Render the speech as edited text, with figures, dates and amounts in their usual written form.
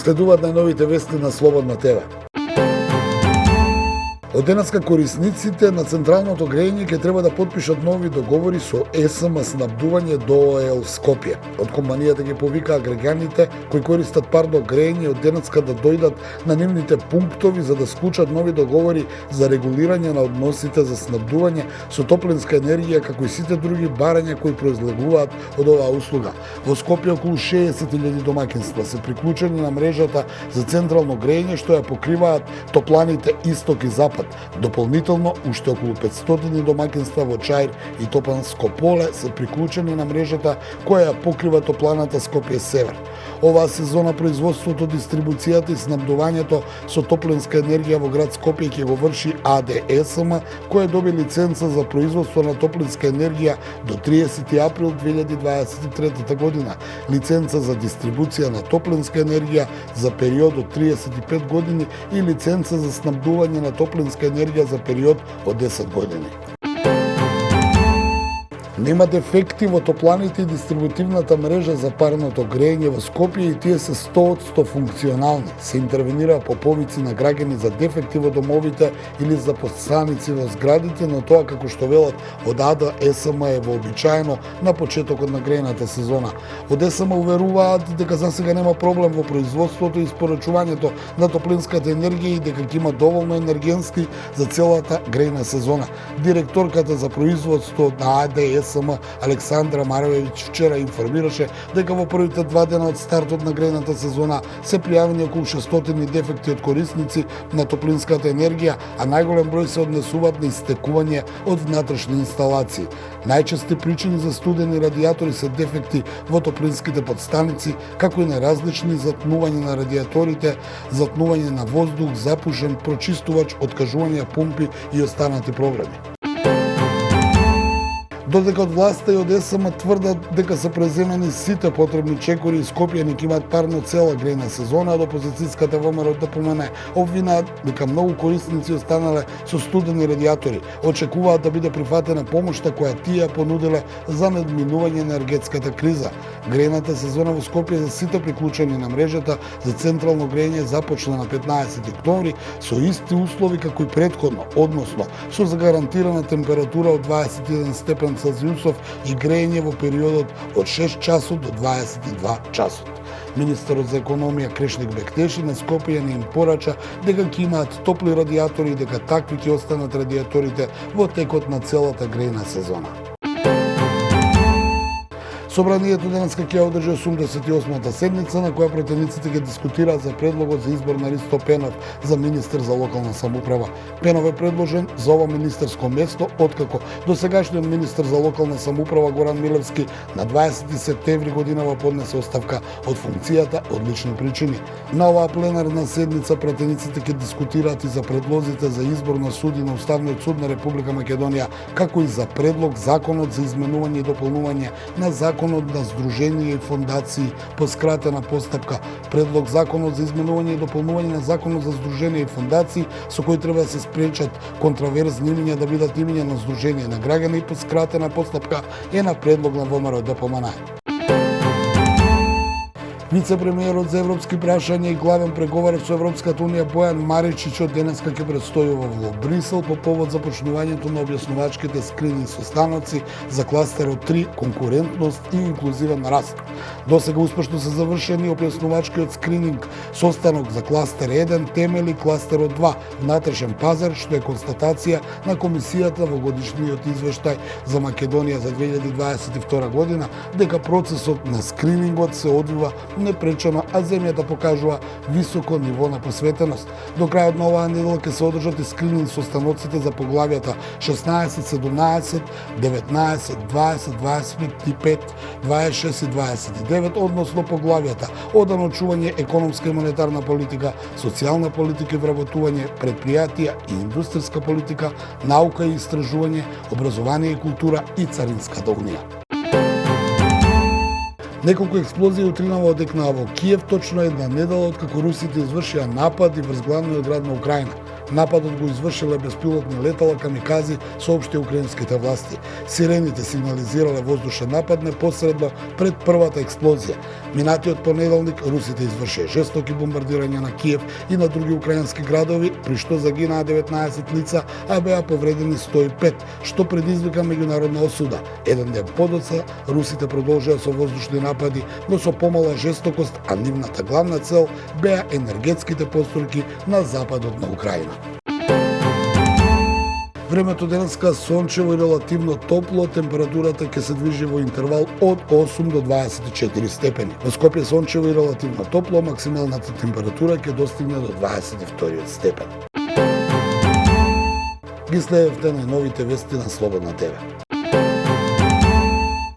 Следуваат најновите вести на Слободна ТВ. Од денеска корисниците на централното грејење ќе треба да потпишат нови договори со ЕСМ снабдување до ОЕЛ Скопје. Од компанијата ги повикаа граѓаните кои користат парно грејење од денеска да дојдат на нивните пунктови за да склучат нови договори за регулирање на односите за снабдување со топлинска енергија како и сите други барања кои произлегуваат од оваа услуга. Во Скопје околу 60.000 домаќинства се приклучени на мрежата за централно грејење што ја покриваат топланите Исток и Запад. Дополнително, уште околу 500 домаќинства во Чаир и Топанско поле се приклучени на мрежата која ја покрива топланата Скопје Север. Оваа сезона производството, дистрибуцијата и снабдувањето со топлинска енергија во град Скопје ќе го врши АДСМ, која доби лиценца за производство на топлинска енергија до 30 април 2023 година, лиценца за дистрибуција на топлинска енергија за период од 35 години и лиценца за снабдување на топлинска енергија за период од 10 години. Нема дефекти во топланите и дистрибутивната мрежа за парното грејење во Скопје и тие се 100% функционални. Се интервенира по повици на граѓани за дефекти во домовите или за подстаници во зградите, но тоа како што велат од АДСМ е вообичаено на почетокот на грејната сезона. Од ЕСМ уверуваат дека засега нема проблем во производството и испорачувањето на топлинската енергија и дека ќе има доволно енергенски за целата грејна сезона. Директорката за производство на АДСМ Александра Маровевиќ вчера информираше дека во првите 2 дена од стартот на грејната сезона се пријавени околу 600 дефекти од корисници на топлинската енергија, а најголем број се однесуваат на истекување од внатрешни инсталации. Најчести причини за студени радиатори се дефекти во топлинските подстаници, како и неразлични затнување на радиаторите, затнување на воздух, запушен прочистувач, откажување помпи и останати проблеми. Додека од власта и од ЕСМ тврдат дека се преземени сите потребни чекори и скопјани имаат парно цела грејна сезона, од опозицијската ВМРО ДПМН обвинаат дека многу корисници останале со студени радиатори. Очекуваат да биде прифатена помошта која тие понуделе за надминување на енергетската криза. Грејната сезона во Скопје за сите приклучени на мрежата за централно грејење започна на 15 октомври со исти услови како и претходно, односно со загарантирана температура од 21 степен Целзиусов и грејење во периодот од 6 часот до 22 часот. Министерот за економија Крешник Бектеши на Скопје не им порача дека ќе имаат топли радиатори и дека такви ќе останат радиаторите во текот на целата грејна сезона. Собранието денеска ќе одржи 88-та седница на која претениците ќе дискутираат за предлогот за избор на Ристо Пенов за министер за локална самоуправа. Пенов е предложен за ова министерско место откако досегашниот министер за локална самоуправа Горан Милевски на 20 септември годинава поднесе оставка од функцијата од лични причини. На оваа пленарна седница претениците ќе дискутираат и за предлозите за избор на суди на Уставниот суд на Република Македонија, како и за предлог законот за изменување и дополнување на законот на здруженија и фондации по скратена постапка, предлог законот за изменување и дополнување на законот за здруженија и фондации со кој треба да се спречат контраверзни имиња да бидат имиња на здруженија на граѓани и по скратена постапка е на предлог на ВМРО ДПМН. Вице-премиерот за европски прашања и главен преговарач со Европската унија Бојан Маричич од денеска ќе престојува во Брисел по повод започнувањето на објаснувачките скрининг состаноци за кластерот 3 конкурентност и инклузивен раст. Досега успешно се завршени објаснувачкиот скрининг состанок за кластер 1 темели кластерот 2 внатрешен пазар, што е констатација на комисијата во годишниот извештај за Македонија за 2022 година дека процесот на скринингот се одвива непречено, а земјата покажува високо ниво на посветеност. До крајот на оваа недела ќе се одржат и скрининг состаноците за поглавјата 16, 17, 19, 20, 25, 26 и 29, односно поглавјата оданочување, економска и монетарна политика, социјална политика и вработување, предпријатија и индустријска политика, наука и истражување, образование и култура и царинската унија. Неколку експлозии утринава одекнаа во Киев точно една недела откако русите извршија напади врз главниот град на Украина. Нападот го извршиле беспилотни летала камикази, соопшти украинските власти. Сирените сигнализирале воздушен напад непосредно пред првата експлозија. Минатиот понеделник русите извршија жестоки бомбардирања на Киев и на други украински градови, при што загинаа 19 лица, а беа повредени 105, што предизвика меѓународна осуда. Еден ден подоцна, русите продолжија со воздушни напади, но со помала жестокост, а нивната главна цел беа енергетските постројки на западот на Украина. Времето денеска сончево и релативно топло, температурата ќе се движи во интервал од 8 до 24 степени. Во Скопје сончево и релативно топло, максималната температура ќе достигне до 22 степен. Ги следевте најновите вести на Слободна ТВ.